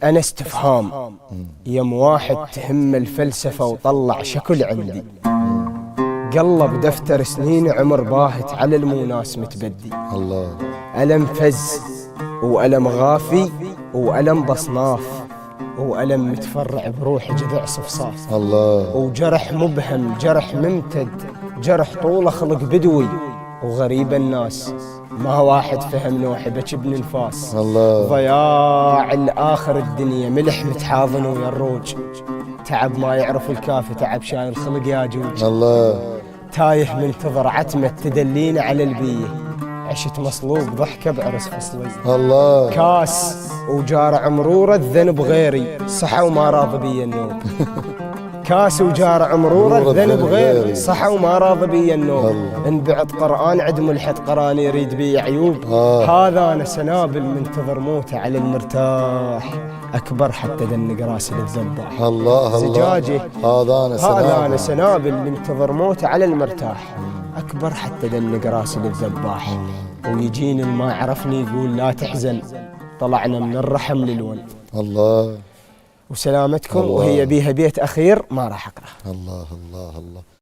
أنا استفهام يم واحد تهم الفلسفة وطلع شكل عندي، قلب دفتر سنين عمر باهت على الموناس متبدي. الله. ألم فز وألم غافي وألم بصناف وألم متفرع بروح جذع صفصاف. الله. وجرح مبهم جرح ممتد جرح طوله خلق بدوي وغريب الناس ما واحد فهم نوحي بجبن الفاس. الله. ضياع الآخر الدنيا ملح متحاضن ويا الروج، تعب ما يعرف الكافي تعب شايل الخلق يا جوج. الله. تايه منتظر عتمة تدلينا على البيه، عشت مصلوب ضحكة بعرس فصلي. الله. كاس وجارع مرورة الذنب غيري صحى وما راض بي النوم. كاس وجارع مرورة الذنب غيري صحى وما راض بي النوم. انبعت قرآن عد ملحد قرآن يريد بي عيوب. هذا أنا سنابل منتظر موته على المرتاح، أكبر حتى دنق راسي للذباح. الله. زجاجي هذا أنا سنابل منتظر موته على المرتاح، أكبر حتى دنق راسي للذباح. ويجيني ما عرفني يقول لا تحزن، طلعنا من الرحم للون. الله. وسلامتكم. الله. وهي بيها بيت أخير ما راح أقرأ. الله الله الله.